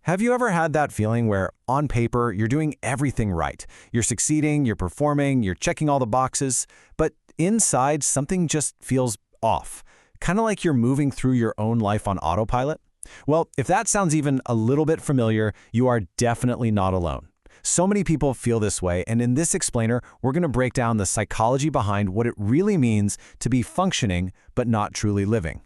Have you ever had that feeling where, on paper, you're doing everything right? You're succeeding, you're performing, you're checking all the boxes, but inside something just feels off. Kind of like you're moving through your own life on autopilot? Well, if that sounds even a little bit familiar, you are definitely not alone. So many people feel this way, and in this explainer, we're going to break down the psychology behind what it really means to be functioning but not truly living.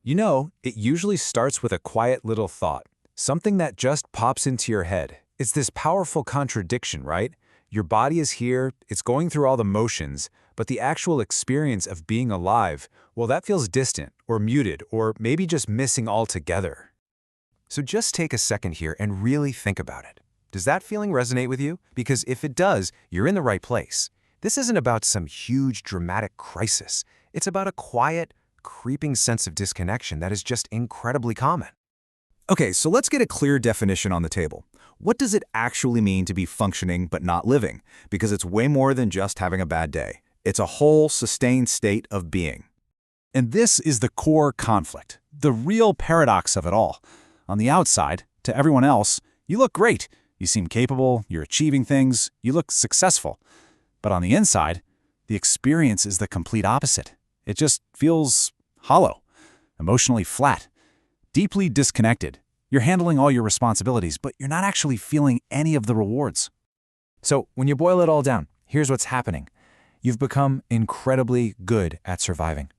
You know, it usually starts with a quiet little thought. Something that just pops into your head. It's this powerful contradiction, right? Your body is here, it's going through all the motions, but the actual experience of being alive, well, that feels distant or muted or maybe just missing altogether. So just take a second here and really think about it. Does that feeling resonate with you? Because if it does, you're in the right place. This isn't about some huge dramatic crisis. It's about a quiet, creeping sense of disconnection that is just incredibly common. Okay, so let's get a clear definition on the table. What does it actually mean to be functioning but not living? Because it's way more than just having a bad day. It's a whole, sustained state of being. And this is the core conflict, the real paradox of it all. On the outside, to everyone else, you look great. You seem capable, you're achieving things, you look successful. But on the inside, the experience is the complete opposite. It just feels hollow, emotionally flat. Deeply disconnected. You're handling all your responsibilities, but you're not actually feeling any of the rewards. So when you boil it all down, here's what's happening. You've become incredibly good at surviving.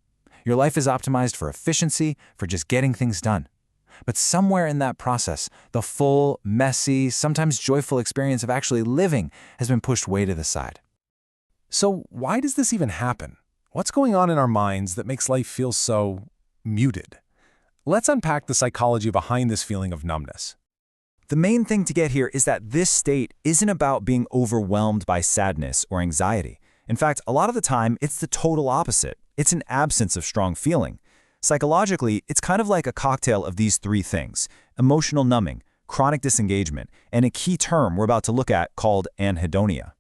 Your life is optimized for efficiency, for just getting things done. But somewhere in that process, the full, messy, sometimes joyful experience of actually living has been pushed way to the side. So why does this even happen? What's going on in our minds that makes life feel so muted? Let's unpack the psychology behind this feeling of numbness. The main thing to get here is that this state isn't about being overwhelmed by sadness or anxiety. In fact, a lot of the time, it's the total opposite. It's an absence of strong feeling. Psychologically, it's kind of like a cocktail of these three things: emotional numbing, chronic disengagement, and a key term we're about to look at called anhedonia.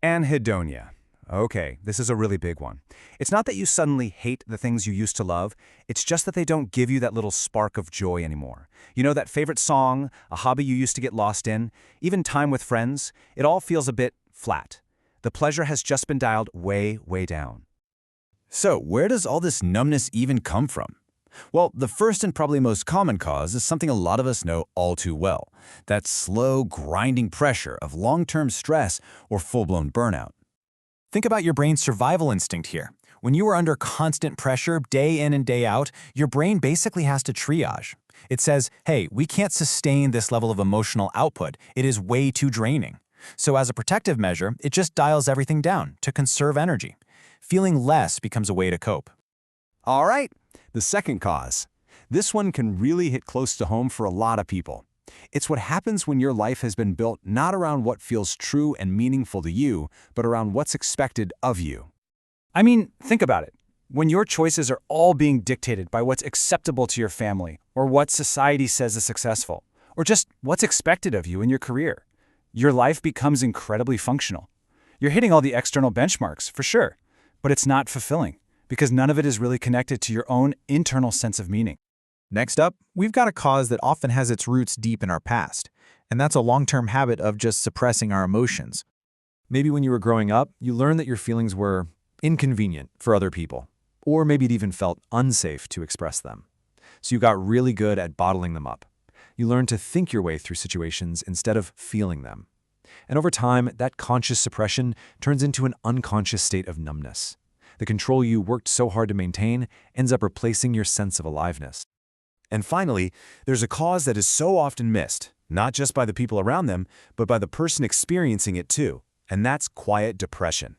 Anhedonia. Okay, this is a really big one. It's not that you suddenly hate the things you used to love, it's just that they don't give you that little spark of joy anymore. You know, that favorite song, a hobby you used to get lost in, even time with friends, it all feels a bit flat. The pleasure has just been dialed way, way down. So, where does all this numbness even come from? Well, the first and probably most common cause is something a lot of us know all too well: that slow, grinding pressure of long-term stress or full-blown burnout. Think about your brain's survival instinct here. When you are under constant pressure day in and day out, your brain basically has to triage. It says, hey, we can't sustain this level of emotional output. It is way too draining. So as a protective measure, it just dials everything down to conserve energy. Feeling less becomes a way to cope. All right, the second cause. This one can really hit close to home for a lot of people. It's what happens when your life has been built not around what feels true and meaningful to you, but around what's expected of you. I mean, think about it. When your choices are all being dictated by what's acceptable to your family, or what society says is successful, or just what's expected of you in your career, your life becomes incredibly functional. You're hitting all the external benchmarks, for sure, but it's not fulfilling, because none of it is really connected to your own internal sense of meaning. Next up, we've got a cause that often has its roots deep in our past, and that's a long-term habit of just suppressing our emotions. Maybe when you were growing up, you learned that your feelings were inconvenient for other people, or maybe it even felt unsafe to express them. So you got really good at bottling them up. You learned to think your way through situations instead of feeling them. And over time, that conscious suppression turns into an unconscious state of numbness. The control you worked so hard to maintain ends up replacing your sense of aliveness. And finally, there's a cause that is so often missed, not just by the people around them, but by the person experiencing it too, and that's quiet depression.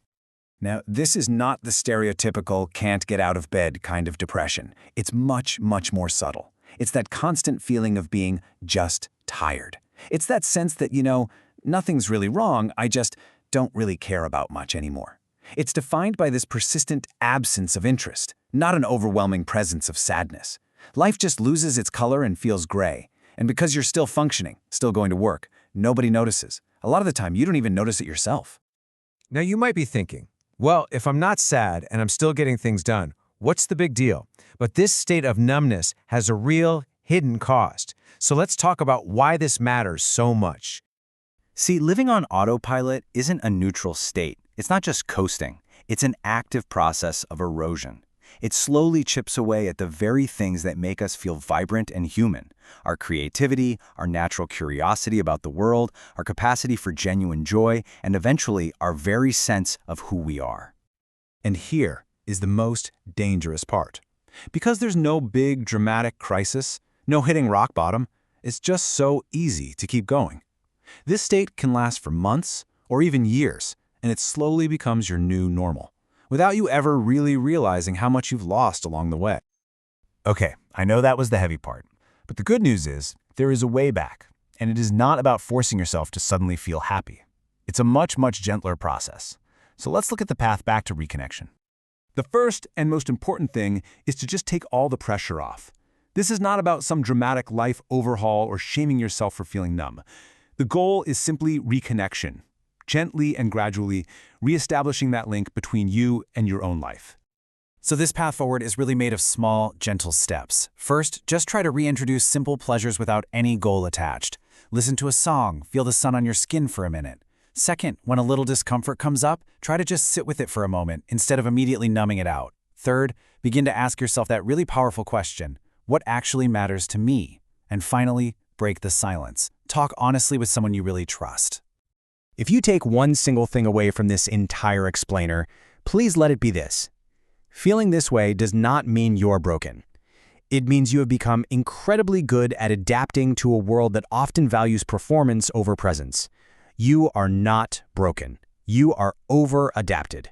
Now, this is not the stereotypical can't get out of bed kind of depression. It's much, much more subtle. It's that constant feeling of being just tired. It's that sense that, nothing's really wrong, I just don't really care about much anymore. It's defined by this persistent absence of interest, not an overwhelming presence of sadness. Life just loses its color and feels gray. And because you're still functioning, still going to work, nobody notices. A lot of the time, you don't even notice it yourself. Now you might be thinking, well, if I'm not sad and I'm still getting things done, what's the big deal? But this state of numbness has a real hidden cost. So let's talk about why this matters so much. See, living on autopilot isn't a neutral state. It's not just coasting. It's an active process of erosion. It slowly chips away at the very things that make us feel vibrant and human. Our creativity, our natural curiosity about the world, our capacity for genuine joy, and eventually our very sense of who we are. And here is the most dangerous part. Because there's no big dramatic crisis, no hitting rock bottom, it's just so easy to keep going. This state can last for months or even years, and it slowly becomes your new normal, without you ever really realizing how much you've lost along the way. Okay, I know that was the heavy part, but the good news is there is a way back, and it is not about forcing yourself to suddenly feel happy. It's a much, much gentler process. So let's look at the path back to reconnection. The first and most important thing is to just take all the pressure off. This is not about some dramatic life overhaul or shaming yourself for feeling numb. The goal is simply reconnection, gently and gradually reestablishing that link between you and your own life. So this path forward is really made of small, gentle steps. First, just try to reintroduce simple pleasures without any goal attached. Listen to a song, feel the sun on your skin for a minute. Second, when a little discomfort comes up, try to just sit with it for a moment instead of immediately numbing it out. Third, begin to ask yourself that really powerful question, what actually matters to me? And finally, break the silence. Talk honestly with someone you really trust. If you take one single thing away from this entire explainer, please let it be this. Feeling this way does not mean you're broken. It means you have become incredibly good at adapting to a world that often values performance over presence. You are not broken. You are over-adapted.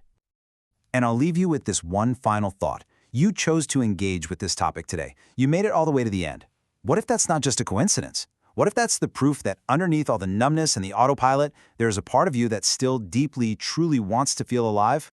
And I'll leave you with this one final thought. You chose to engage with this topic today. You made it all the way to the end. What if that's not just a coincidence? What if that's the proof that underneath all the numbness and the autopilot, there is a part of you that still deeply, truly wants to feel alive?